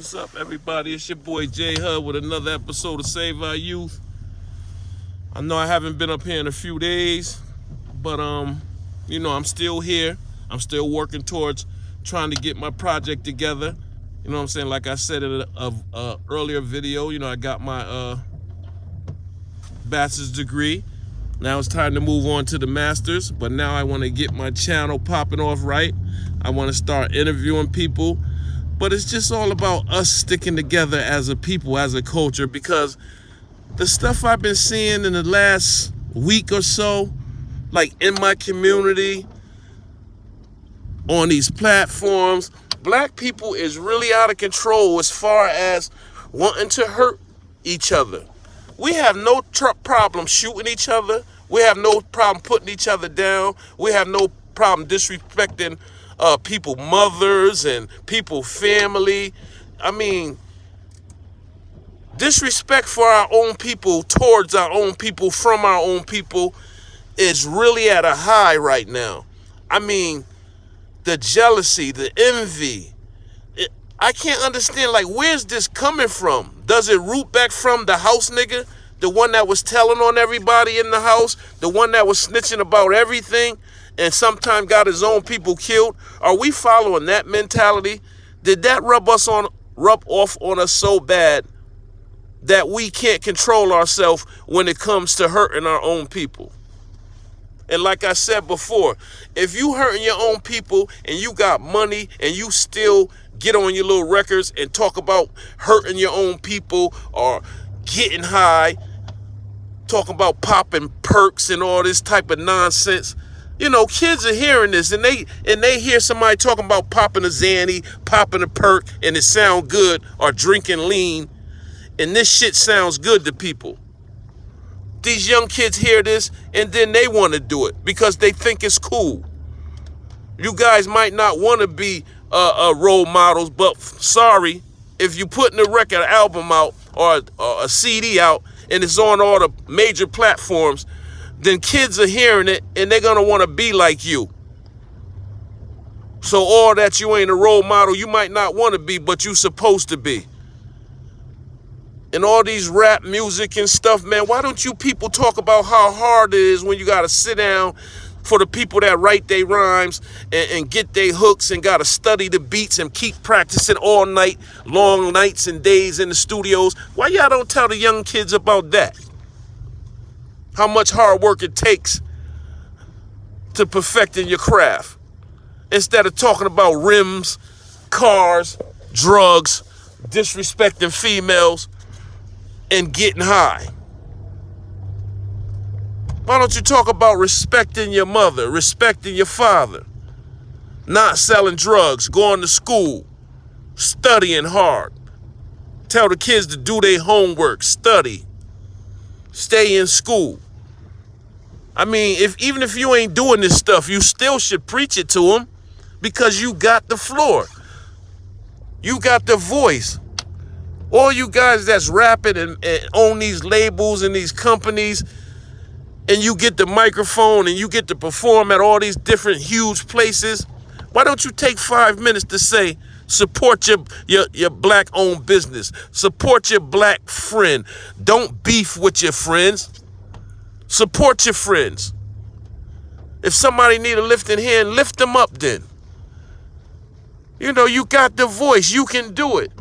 What's up, everybody? It's your boy J Hud with another episode of Save Our Youth. I know I haven't been up here in a few days, but I'm still here. I'm still working towards trying to get my project together. You know what I'm saying? Like I said in a earlier video, I got my bachelor's degree. Now it's time to move on to the master's, but now I want to get my channel popping off right. I want to start interviewing people, but it's just all about us sticking together as a people, as a culture, because the stuff I've been seeing in the last week or so, like in my community, on these platforms, black people is really out of control as far as wanting to hurt each other. We have no problem shooting each other. We have no problem putting each other down. We have no problem disrespecting people, mothers and people, family. I mean, disrespect for our own people, towards our own people, from our own people is really at a high right now. I mean, the jealousy, the envy, I can't understand, like, where's this coming from? Does it root back from the house nigga? The one that was telling on everybody in the house? The one that was snitching about everything and sometimes got his own people killed? Are we following that mentality? Did that rub off on us so bad that we can't control ourselves when it comes to hurting our own people? And like I said before, if you hurting your own people and you got money and you still get on your little records and talk about hurting your own people or getting high, talking about popping perks and all this type of nonsense, kids are hearing this and they hear somebody talking about popping a Xanny, popping a perk, and it sound good, or drinking lean, and this shit sounds good to people. These young kids hear this and then they want to do it because they think it's cool. You guys might not want to be role models, but sorry, if you putting a record album out or a CD out and it's on all the major platforms, then kids are hearing it and they're going to want to be like you. So all that you ain't a role model, you might not want to be, but you supposed to be. And all these rap music and stuff, man, why don't you people talk about how hard it is when you got to sit down for the people that write their rhymes and get their hooks and got to study the beats and keep practicing all night, long nights and days in the studios? Why y'all don't tell the young kids about that? How much hard work it takes to perfecting your craft, instead of talking about rims, cars, drugs, disrespecting females, and getting high. Why don't you talk about respecting your mother, respecting your father, not selling drugs, going to school, studying hard? Tell the kids to do their homework, study, stay in school. I mean, even if you ain't doing this stuff, you still should preach it to them, because you got the floor. You got the voice. All you guys that's rapping and own these labels and these companies, and you get the microphone and you get to perform at all these different huge places, why don't you take 5 minutes to say, support your black-owned business, support your black friend, don't beef with your friends, support your friends. If somebody need a lifting hand, lift them up then. You got the voice, you can do it.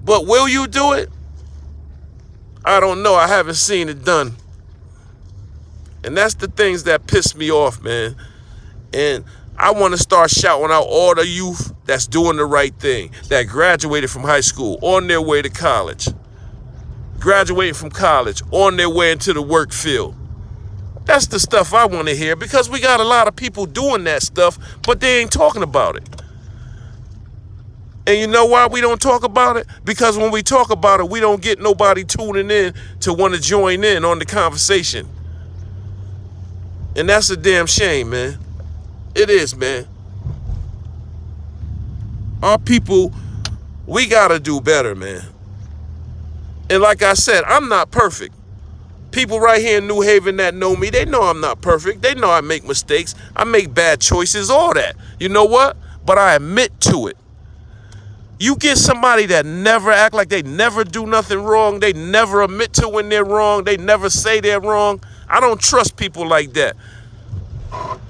But will you do it? I don't know. I haven't seen it done. And that's the things that piss me off, man. And I want to start shouting out all the youth that's doing the right thing, that graduated from high school, on their way to college, graduating from college, on their way into the work field. That's the stuff I want to hear, because we got a lot of people doing that stuff, but they ain't talking about it. And you know why we don't talk about it? Because when we talk about it, we don't get nobody tuning in to want to join in on the conversation. And that's a damn shame, man. It is, man. Our people, we got to do better, man. And like I said, I'm not perfect. People right here in New Haven that know me, they know I'm not perfect. They know I make mistakes. I make bad choices, all that. You know what? But I admit to it. You get somebody that never act like they never do nothing wrong. They never admit to when they're wrong. They never say they're wrong. I don't trust people like that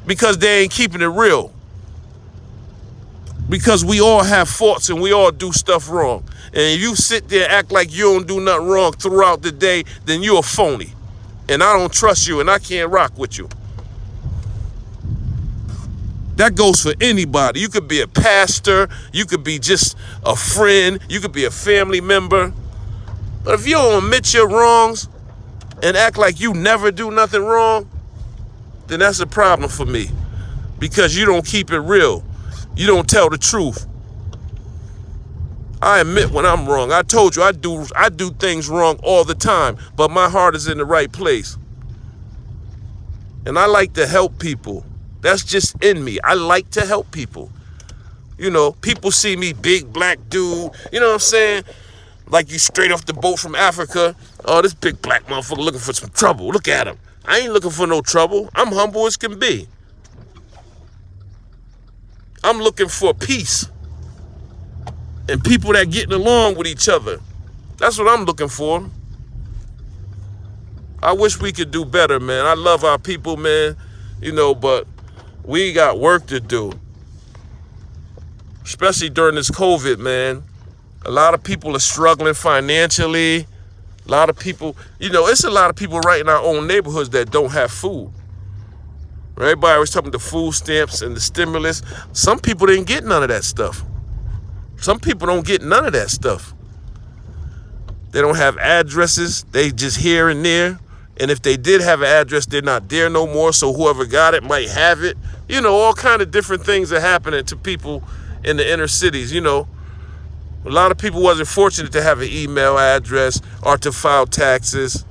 because they ain't keeping it real. Because we all have faults and we all do stuff wrong. And if you sit there and act like you don't do nothing wrong throughout the day, then you're a phony. And I don't trust you and I can't rock with you. That goes for anybody. You could be a pastor. You could be just a friend. You could be a family member. But if you don't admit your wrongs and act like you never do nothing wrong, then that's a problem for me. Because you don't keep it real. You don't tell the truth. I admit when I'm wrong. I told you I do things wrong all the time, but my heart is in the right place. And I like to help people. That's just in me. I like to help people. You know, people see me big black dude, you know what I'm saying? Like you straight off the boat from Africa. Oh, this big black motherfucker looking for some trouble. Look at him. I ain't looking for no trouble. I'm humble as can be. I'm looking for peace and people that getting along with each other. That's what I'm looking for. I wish we could do better, man. I love our people, man, you know, but we got work to do, especially during this COVID, man. A lot of people are struggling financially. A lot of people, you know, it's a lot of people right in our own neighborhoods that don't have food. Everybody was talking the food stamps and the stimulus. Some people didn't get none of that stuff. Some people don't get none of that stuff. They don't have addresses. They just here and there. And if they did have an address, they're not there no more. So whoever got it might have it. You know, all kind of different things are happening to people in the inner cities, you know. A lot of people wasn't fortunate to have an email address or to file taxes.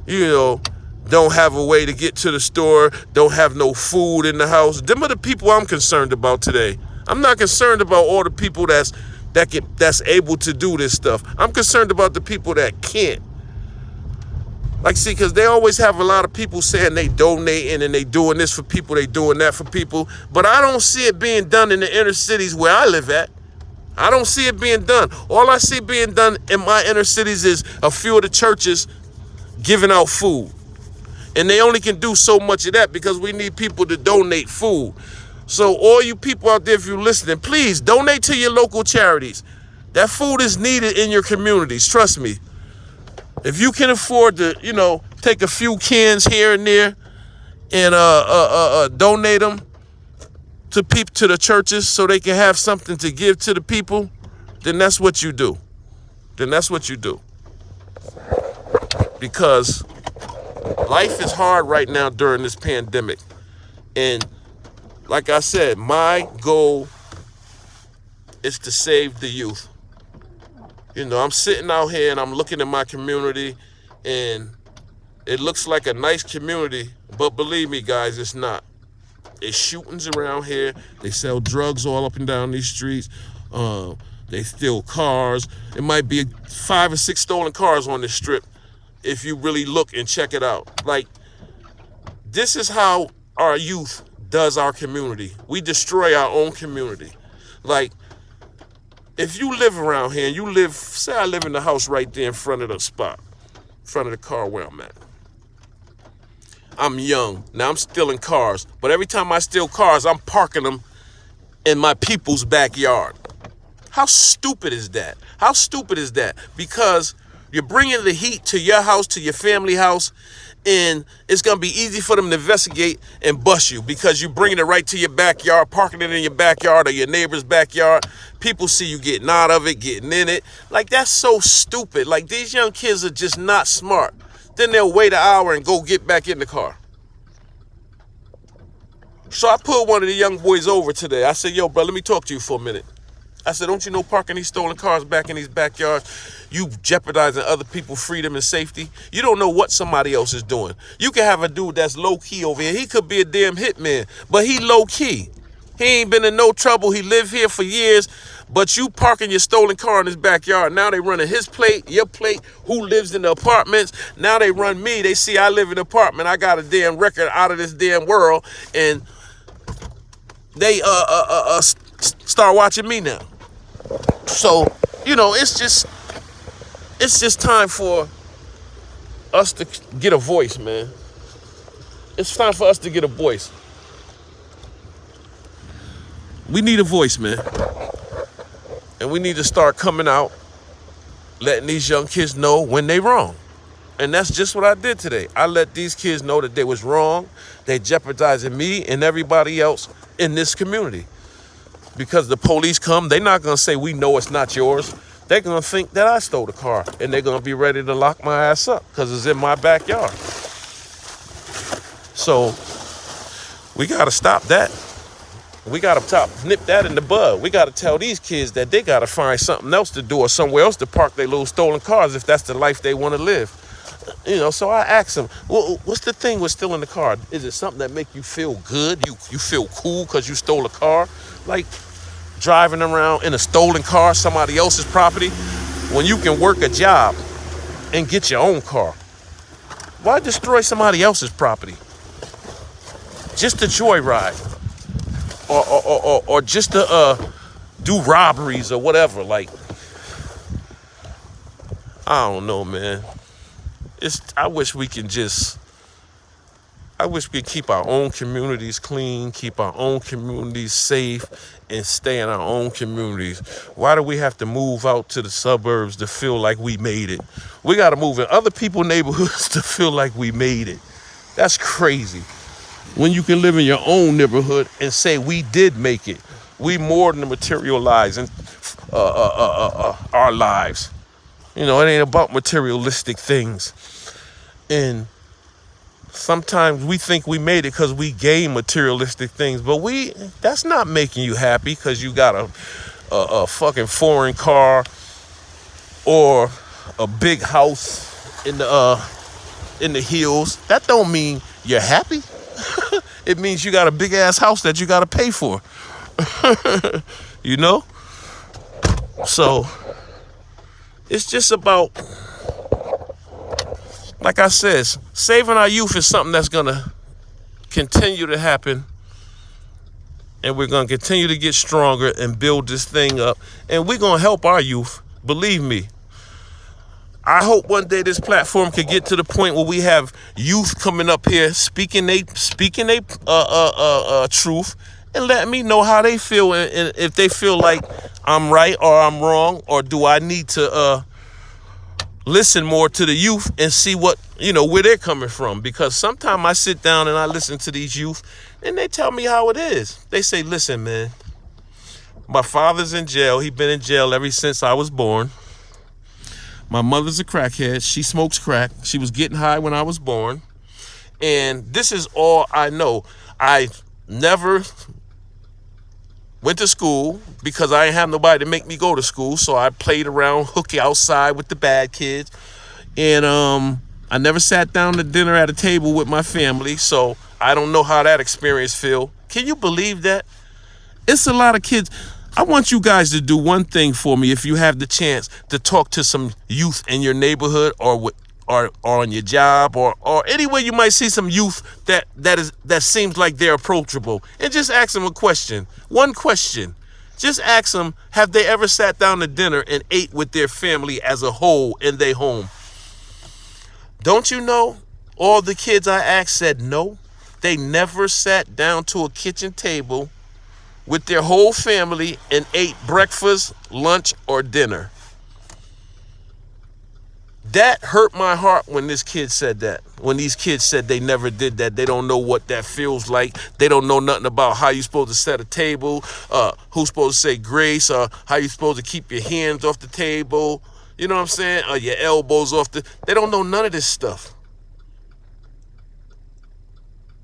You know, don't have a way to get to the store, don't have no food in the house. Them are the people I'm concerned about today. I'm not concerned about all the people that's able to do this stuff. I'm concerned about the people that can't. Like, see, because they always have a lot of people saying they donating and they doing this for people, they doing that for people. But I don't see it being done in the inner cities where I live at. I don't see it being done. All I see being done in my inner cities is a few of the churches giving out food. And they only can do so much of that because we need people to donate food. So all you people out there, if you're listening, please donate to your local charities. That food is needed in your communities. Trust me. If you can afford to, you know, take a few cans here and there and donate them to the churches so they can have something to give to the people, then that's what you do. Then that's what you do. Because life is hard right now during this pandemic. And like I said, my goal is to save the youth. You know, I'm sitting out here and I'm looking at my community and it looks like a nice community, but believe me, guys, it's not. There's shootings around here. They sell drugs all up and down these streets. They steal cars. It might be 5 or 6 stolen cars on this strip if you really look and check it out. Like, this is how our youth does our community. We destroy our own community. Like, if you live around here and you live, say I live in the house right there in front of the spot, in front of the car where I'm at. I'm young. Now I'm stealing cars. But every time I steal cars, I'm parking them in my people's backyard. How stupid is that? How stupid is that? Because you're bringing the heat to your house, to your family house, and it's going to be easy for them to investigate and bust you because you're bringing it right to your backyard, parking it in your backyard or your neighbor's backyard. People see you getting out of it, getting in it. Like, that's so stupid. Like, these young kids are just not smart. Then they'll wait an hour and go get back in the car. So I pulled one of the young boys over today. I said, yo, bro, let me talk to you for a minute. I said, don't you know parking these stolen cars back in these backyards, you jeopardizing other people's freedom and safety? You don't know what somebody else is doing. You can have a dude that's low-key over here. He could be a damn hitman, but he low-key. He ain't been in no trouble. He lived here for years, but you parking your stolen car in his backyard. Now they running his plate, your plate, who lives in the apartments. Now they run me. They see I live in an apartment. I got a damn record out of this damn world, and they Start watching me now. So, it's just time for us to get a voice, man. It's time for us to get a voice. We need a voice, man. And we need to start coming out, letting these young kids know when they wrong. And that's just what I did today. I let these kids know that they was wrong. They jeopardizing me and everybody else in this community. Because the police come, they're not going to say, we know it's not yours. They're going to think that I stole the car. And they're going to be ready to lock my ass up because it's in my backyard. So we got to stop that. We got to nip that in the bud. We got to tell these kids that they got to find something else to do or somewhere else to park their little stolen cars if that's the life they want to live. So I asked them, well, what's the thing with stealing the car? Is it something that make you feel good? You feel cool because you stole a car? Like driving around in a stolen car, somebody else's property, when you can work a job and get your own car. Why destroy somebody else's property? Just to joyride or just to do robberies or whatever. Like, I don't know, man. I wish we could keep our own communities clean, keep our own communities safe, and stay in our own communities. Why do we have to move out to the suburbs to feel like we made it? We got to move in other people's neighborhoods to feel like we made it. That's crazy. When you can live in your own neighborhood and say we did make it. We more than materialize in our lives. It ain't about materialistic things. And sometimes we think we made it because we gain materialistic things, but that's not making you happy because you got a fucking foreign car or a big house in the hills. That don't mean you're happy. It means you got a big ass house that you got to pay for. So it's just about, like I said, saving our youth is something that's going to continue to happen. And we're going to continue to get stronger and build this thing up. And we're going to help our youth. Believe me. I hope one day this platform could get to the point where we have youth coming up here speaking they truth and letting me know how they feel and if they feel like I'm right or I'm wrong, or do I need to listen more to the youth and see what, where they're coming from. Because sometimes I sit down and I listen to these youth and they tell me how it is. They say, listen, man, my father's in jail. He's been in jail ever since I was born. My mother's a crackhead. She smokes crack. She was getting high when I was born. And this is all I know. I never went to school because I didn't have nobody to make me go to school. So I played around hooky outside with the bad kids. And I never sat down to dinner at a table with my family. So I don't know how that experience feel. Can you believe that? It's a lot of kids. I want you guys to do one thing for me if you have the chance to talk to some youth in your neighborhood or on your job or anywhere you might see some youth that seems like they're approachable, and just ask them a question. One question. Just ask them, have they ever sat down to dinner and ate with their family as a whole in their home? Don't you know all the kids I asked said no? They never sat down to a kitchen table with their whole family and ate breakfast, lunch, or dinner. That hurt my heart when this kid said that. When these kids said they never did that. They don't know what that feels like. They don't know nothing about how you're supposed to set a table, who's supposed to say grace, how you're supposed to keep your hands off the table. You know what I'm saying? Your elbows off they don't know none of this stuff.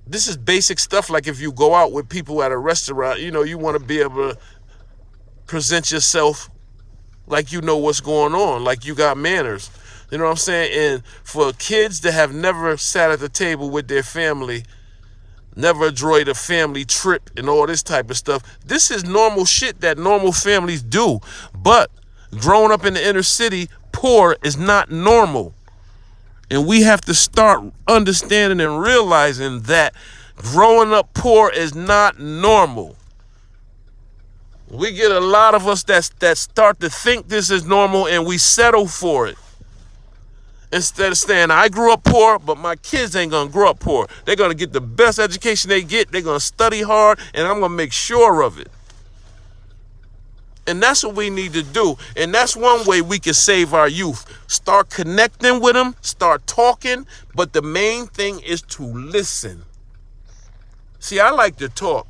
This is basic stuff. Like if you go out with people at a restaurant, you want to be able to present yourself like you know what's going on, like you got manners. You know what I'm saying? And for kids that have never sat at the table with their family, never enjoyed a family trip and all this type of stuff, this is normal shit that normal families do. But growing up in the inner city, poor is not normal. And we have to start understanding and realizing that growing up poor is not normal. We get a lot of us that start to think this is normal and we settle for it. Instead of saying, I grew up poor, but my kids ain't gonna grow up poor. They're gonna get the best education they get. They're gonna study hard, and I'm gonna make sure of it. And that's what we need to do. And that's one way we can save our youth. Start connecting with them, start talking, but the main thing is to listen. See, I like to talk,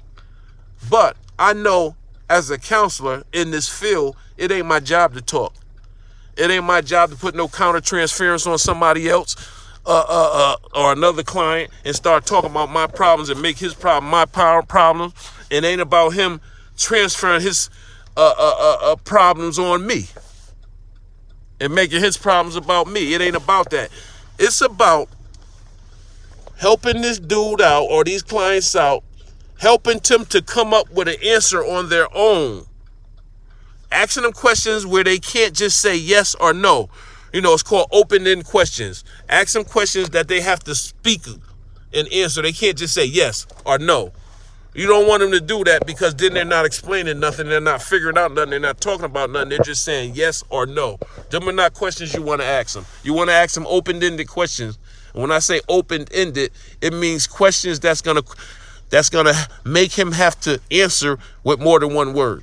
but I know as a counselor in this field, it ain't my job to talk. It ain't my job to put no counter transference on somebody else or another client and start talking about my problems and make his problem my problems. It ain't about him transferring his problems on me and making his problems about me. It ain't about that. It's about helping this dude out or these clients out, helping them to come up with an answer on their own. Asking them questions where they can't just say yes or no. You know, it's called open-ended questions. Ask them questions that they have to speak and answer. They can't just say yes or no. You don't want them to do that because then they're not explaining nothing. They're not figuring out nothing. They're not talking about nothing. They're just saying yes or no. Them are not questions you want to ask them. You want to ask them open-ended questions. And when I say open-ended, it means questions that's gonna make him have to answer with more than one word.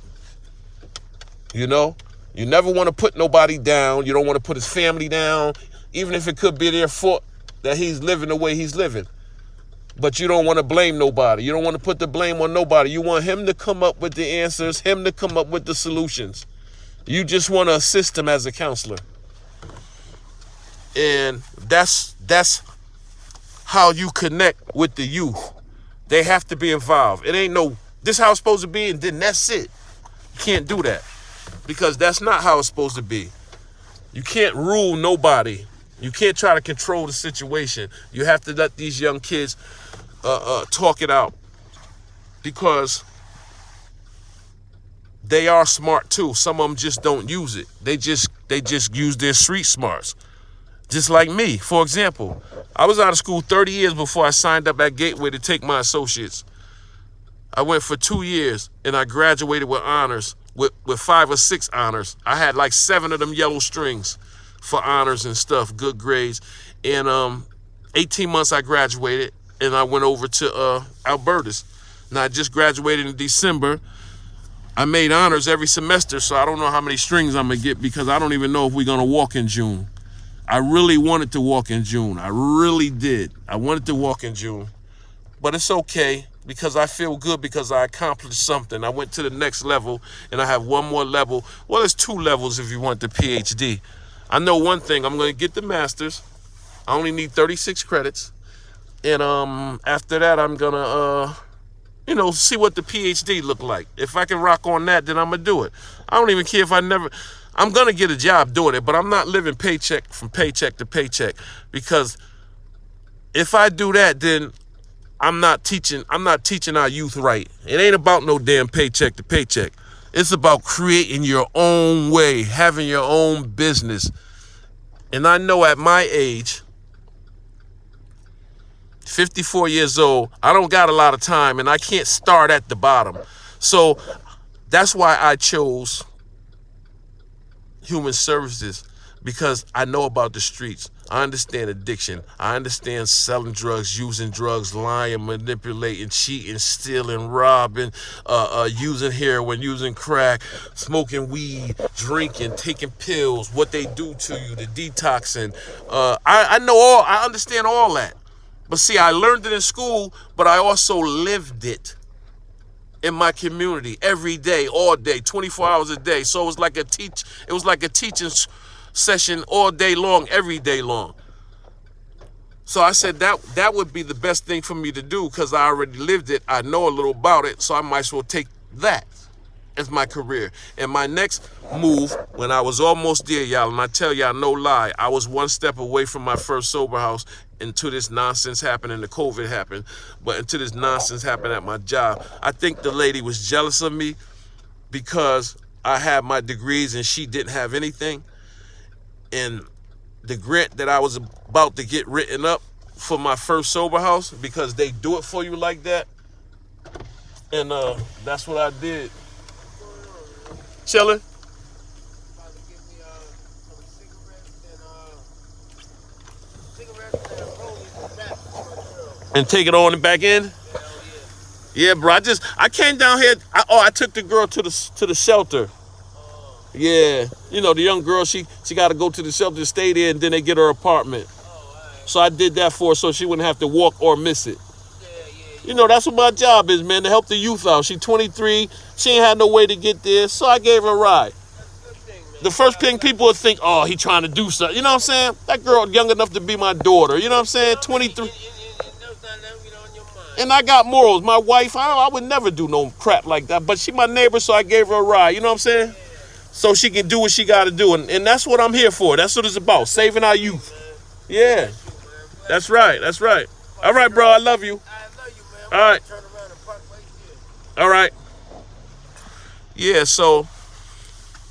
You know, you never want to put nobody down. You don't want to put his family down, even if it could be their fault that he's living the way he's living. But you don't want to blame nobody. You don't want to put the blame on nobody. You want him to come up with the answers, him to come up with the solutions. You just want to assist him as a counselor. And that's how you connect with the youth. They have to be involved. It ain't no, this how it's supposed to be, and then that's it. You can't do that. Because that's not how it's supposed to be. You can't rule nobody. You can't try to control the situation. You have to let these young kids talk it out. Because they are smart too. Some of them just don't use it. They just use their street smarts. Just like me, for example. I was out of school 30 years before I signed up at Gateway to take my associates. I went for 2 years and I graduated with honors. With 5 or 6 honors. I had like 7 of them yellow strings for honors and stuff, good grades. And 18 months I graduated and I went over to Alberta's. Now I just graduated in December. I made honors every semester, so I don't know how many strings I'm gonna get because I don't even know if we're gonna walk in June. I really wanted to walk in June. I really did. I wanted to walk in June, but it's okay. Because I feel good because I accomplished something. I went to the next level and I have one more level. Well, it's 2 levels if you want the PhD. I know one thing, I'm gonna get the master's. I only need 36 credits. And after that, I'm gonna, see what the PhD look like. If I can rock on that, then I'm gonna do it. I don't even care if I'm gonna get a job doing it, but I'm not living paycheck to paycheck. Because if I do that, then I'm not teaching our youth right. It ain't about no damn paycheck to paycheck. It's about creating your own way, having your own business. And I know at my age, 54 years old, I don't got a lot of time and I can't start at the bottom. So that's why I chose human services, because I know about the streets. I understand addiction. I understand selling drugs, using drugs, lying, manipulating, cheating, stealing, robbing, using heroin, using crack, smoking weed, drinking, taking pills, what they do to you, the detoxing. I understand all that. But see, I learned it in school, but I also lived it in my community every day, all day, 24 hours a day. So it was like a teaching session all day long, every day long. So I said that would be the best thing for me to do because I already lived it. I know a little about it, so I might as well take that as my career. And my next move, when I was almost there, y'all, and I tell y'all no lie, I was one step away from my first sober house until this nonsense happened and the COVID happened. But until this nonsense happened at my job, I think the lady was jealous of me because I had my degrees and she didn't have anything. And the grant that I was about to get written up for my first sober house, because they do it for you like that. And that's what I did. Chilling? About to give me some cigarettes and rollies back for my girl. And take it on and back in? Hell yeah. Yeah, bro. I came down here. I took the girl to the shelter. Oh, Yeah, the young girl. She got to go to the shelter to stay there, and then they get her apartment. alright. So I did that for her, so she wouldn't have to walk or miss it. Yeah, yeah, yeah. That's what my job is, man, to help the youth out. She 23. She ain't had no way to get there, so I gave her a ride. That's a good thing, man. The first thing people would think, oh, he trying to do something. You know what I'm saying? That girl young enough to be my daughter. You know what I'm saying? 23. And I got morals. My wife, I would never do no crap like that. But she my neighbor, so I gave her a ride. You know what I'm saying? So she can do what she got to do. And that's what I'm here for. That's what it's about. Saving our youth. Yeah. That's right. That's right. All right, bro. I love you. I love you, man. All right. Turn around and park right here. All right. Yeah, so,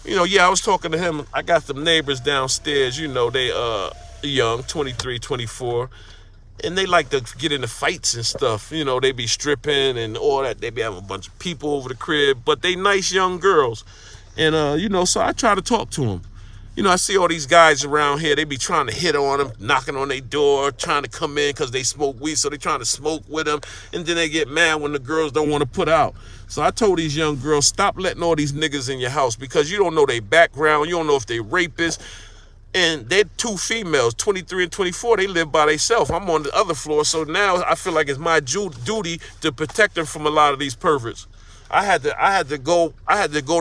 I was talking to him. I got some neighbors downstairs. They young, 23, 24. And they like to get into fights and stuff. They be stripping and all that. They be having a bunch of people over the crib. But they nice young girls. And, so I try to talk to them. I see all these guys around here. They be trying to hit on them, knocking on their door, trying to come in because they smoke weed. So they trying to smoke with them. And then they get mad when the girls don't want to put out. So I told these young girls, stop letting all these niggas in your house because you don't know their background. You don't know if they rapists. And they're two females, 23 and 24. They live by themselves. I'm on the other floor. So now I feel like it's my duty to protect them from a lot of these perverts. I had to go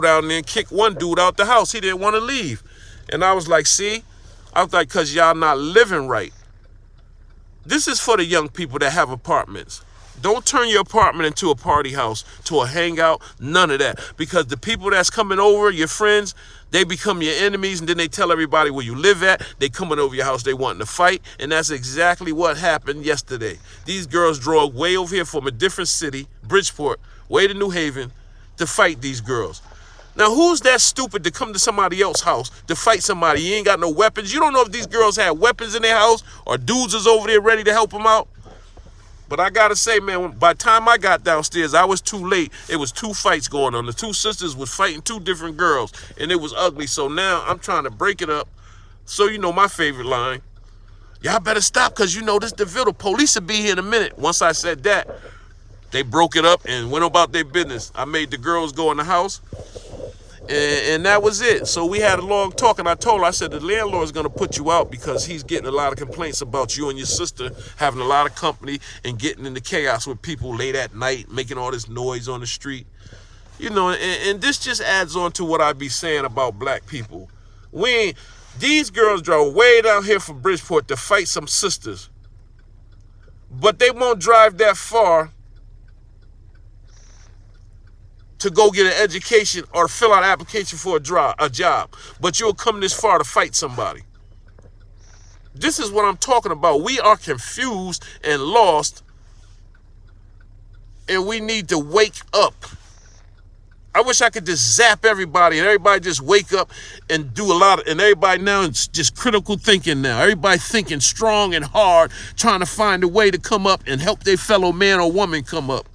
down there and kick one dude out the house. He didn't want to leave. And I was like, see? I was like, because y'all not living right. This is for the young people that have apartments. Don't turn your apartment into a party house, to a hangout, none of that. Because the people that's coming over, your friends, they become your enemies, and then they tell everybody where you live at. They coming over your house, they wanting to fight, and that's exactly what happened yesterday. These girls drove way over here from a different city, Bridgeport, way to New Haven, to fight these girls. Now, who's that stupid to come to somebody else's house to fight somebody? You ain't got no weapons. You don't know if these girls had weapons in their house or dudes is over there ready to help them out. But I got to say, man, by the time I got downstairs, I was too late. It was two fights going on. The two sisters was fighting two different girls, and it was ugly. So now I'm trying to break it up. So my favorite line. Y'all better stop because this DeVille. Police will be here in a minute. Once I said that, they broke it up and went about their business. I made the girls go in the house. And that was it. So we had a long talk, and I told her, I said, the landlord's going to put you out because he's getting a lot of complaints about you and your sister having a lot of company and getting into chaos with people late at night, making all this noise on the street. And this just adds on to what I be saying about black people. These girls drove way down here from Bridgeport to fight some sisters, but they won't drive that far to go get an education or fill out an application for a job. But you'll come this far to fight somebody. This is what I'm talking about. We are confused and lost, and we need to wake up. I wish I could just zap everybody and everybody just wake up and do and everybody now it's just critical thinking now. Everybody thinking strong and hard, trying to find a way to come up and help their fellow man or woman come up.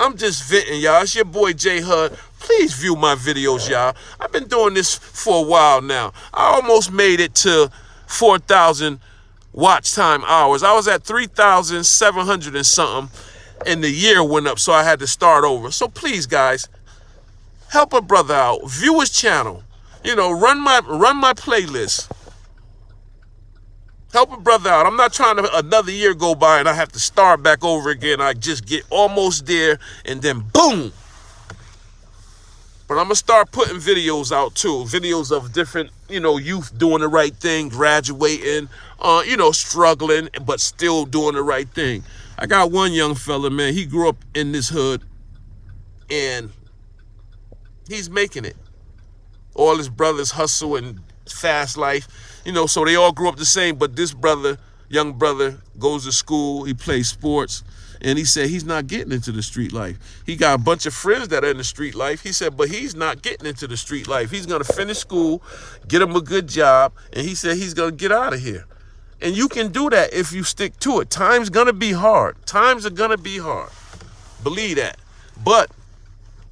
I'm just venting, y'all. It's your boy J Hud. Please view my videos, y'all. I've been doing this for a while now. I almost made it to 4,000 watch time hours. I was at 3,700 and something, and the year went up, so I had to start over. So please, guys, help a brother out. View his channel. Run my playlist. Help a brother out. I'm not trying to another year go by and I have to start back over again. I just get almost there and then boom. But I'm going to start putting videos out too. Videos of different, youth doing the right thing, graduating, struggling, but still doing the right thing. I got one young fella, man. He grew up in this hood and he's making it. All his brothers hustle and fast life. So they all grew up the same, but this young brother, goes to school, he plays sports, and he said he's not getting into the street life. He got a bunch of friends that are in the street life. He said, but he's not getting into the street life. He's going to finish school, get him a good job, and he said he's going to get out of here. And you can do that if you stick to it. Time's going to be hard. Times are going to be hard. Believe that. But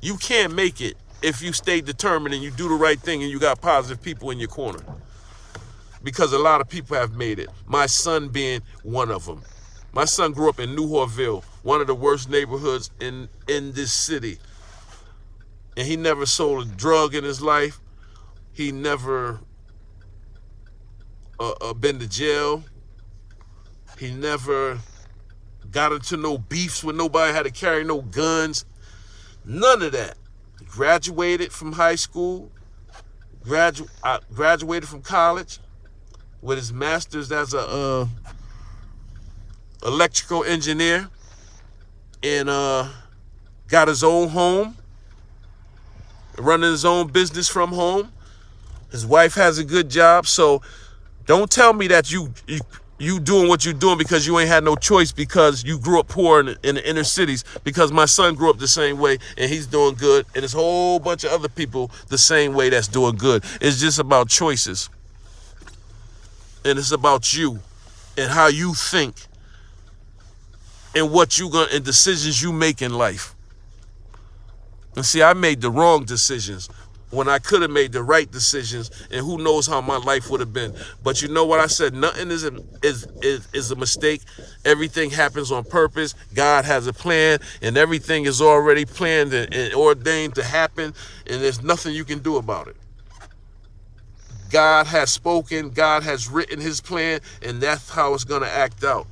You can't make it if you stay determined and you do the right thing and you got positive people in your corner. Because a lot of people have made it. My son being one of them. My son grew up in Newhartville, one of the worst neighborhoods in this city. And he never sold a drug in his life. He never been to jail. He never got into no beefs with nobody, had to carry no guns. None of that. Graduated from high school, graduated from college with his master's as a electrical engineer, and got his own home, running his own business from home. His wife has a good job. So don't tell me that you doing what you're doing because you ain't had no choice because you grew up poor in the inner cities, because my son grew up the same way and he's doing good, and there's a whole bunch of other people the same way that's doing good. It's just about choices, and it's about you and how you think and what you gonna and decisions you make in life. And see, I made the wrong decisions when I could have made the right decisions, and who knows how my life would have been. But you know what I said? Nothing is a mistake. Everything happens on purpose. God has a plan, and everything is already planned and ordained to happen, and there's nothing you can do about it. God has spoken. God has written his plan, and that's how it's going to act out.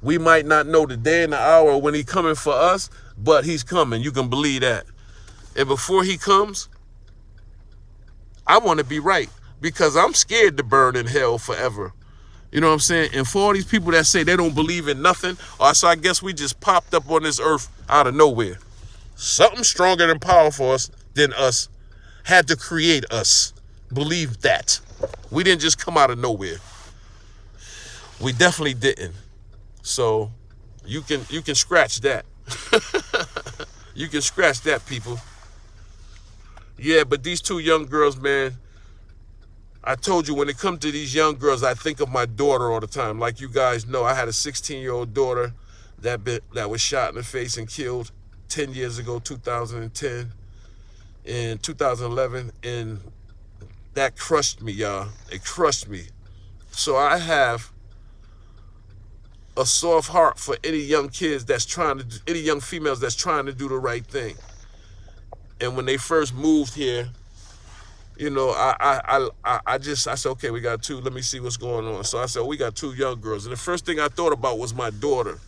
We might not know the day and the hour when he's coming for us, but he's coming. You can believe that. And before he comes, I want to be right, because I'm scared to burn in hell forever. You know what I'm saying? And for all these people that say they don't believe in nothing, so I guess we just popped up on this earth out of nowhere. Something stronger and powerful than us had to create us. Believe that. We didn't just come out of nowhere. We definitely didn't. So you can scratch that. You can scratch that, people. Yeah, but these two young girls, man, I told you, when it comes to these young girls, I think of my daughter all the time. Like you guys know, I had a 16-year-old daughter that was shot in the face and killed 10 years ago, 2010, and 2011, and that crushed me, y'all. It crushed me. So I have a soft heart for any young kids any young females that's trying to do the right thing. And when they first moved here, you know, I said, okay, we got two. Let me see what's going on. So I said, we got two young girls. And the first thing I thought about was my daughter,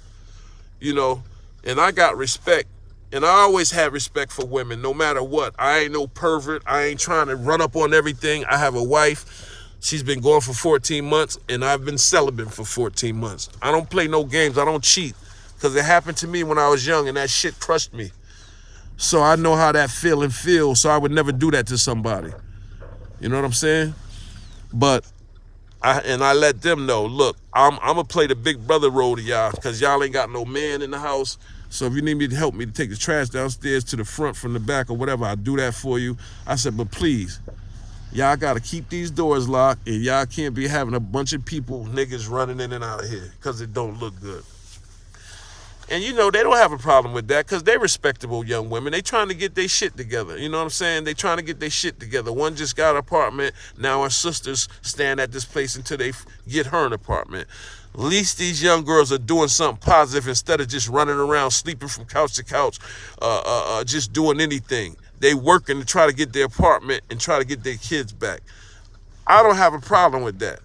you know, and I got respect. And I always had respect for women, no matter what. I ain't no pervert. I ain't trying to run up on everything. I have a wife. She's been going for 14 months, and I've been celibate for 14 months. I don't play no games. I don't cheat, because it happened to me when I was young, and that shit crushed me. So I know how that feeling feels, so I would never do that to somebody. You know what I'm saying? But I let them know, look, I'm going to play the big brother role to y'all, because y'all ain't got no man in the house. So if you need me to help me to take the trash downstairs to the front from the back or whatever, I'll do that for you. I said, but please, y'all got to keep these doors locked, and y'all can't be having a bunch of people, niggas, running in and out of here, because it don't look good. And, you know, they don't have a problem with that, because they respectable young women. They trying to get their shit together. You know what I'm saying? They trying to get their shit together. One just got an apartment. Now her sisters stand at this place until they get her an apartment. At least these young girls are doing something positive instead of just running around, sleeping from couch to couch, just doing anything. They working to try to get their apartment and try to get their kids back. I don't have a problem with that,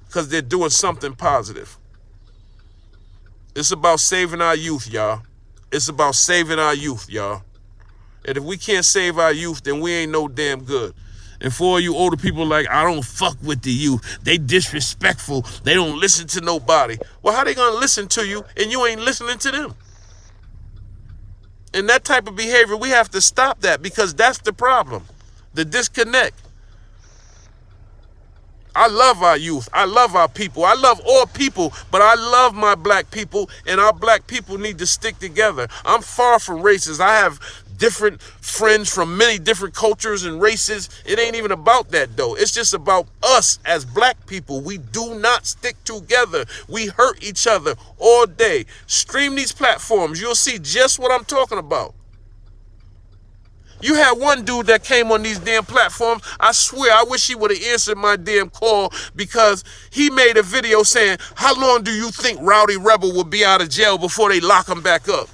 because they're doing something positive. It's about saving our youth, y'all. It's about saving our youth, y'all. And if we can't save our youth, then we ain't no damn good. And for all you older people like, I don't fuck with the youth. They disrespectful. They don't listen to nobody. Well, how they gonna listen to you and you ain't listening to them? And that type of behavior, we have to stop that, because that's the problem. The disconnect. I love our youth. I love our people. I love all people, but I love my black people, and our black people need to stick together. I'm far from racist. I have different friends from many different cultures and races. It ain't even about that, though. It's just about us as black people. We do not stick together. We hurt each other all day. Stream these platforms. You'll see just what I'm talking about. You had one dude that came on these damn platforms. I swear, I wish he would have answered my damn call, because he made a video saying, how long do you think Rowdy Rebel will be out of jail before they lock him back up?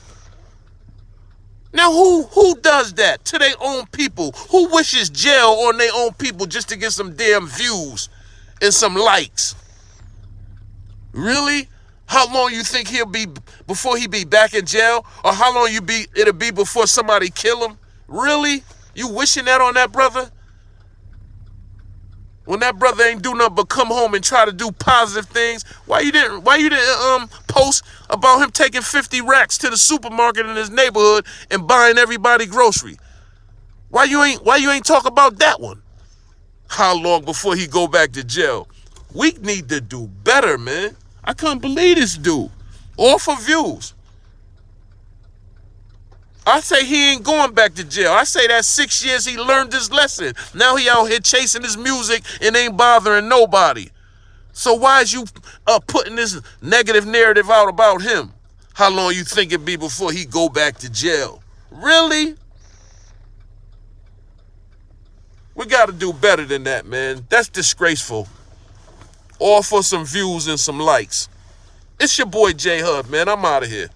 Now, who does that to their own people? Who wishes jail on their own people just to get some damn views and some likes? Really? How long you think he'll be before he be back in jail? Or how long it'll be before somebody kill him? Really? You wishing that on that brother? When that brother ain't do nothing but come home and try to do positive things, why you didn't post about him taking 50 racks to the supermarket in his neighborhood and buying everybody grocery? Why you ain't talk about that one? How long before he go back to jail? We need to do better, man. I can't believe this dude. All for views. I say he ain't going back to jail. I say that 6 years he learned his lesson. Now he out here chasing his music and ain't bothering nobody. So why is you putting this negative narrative out about him? How long you think it be before he go back to jail? Really? We got to do better than that, man. That's disgraceful. All for some views and some likes. It's your boy J Hub, man. I'm out of here.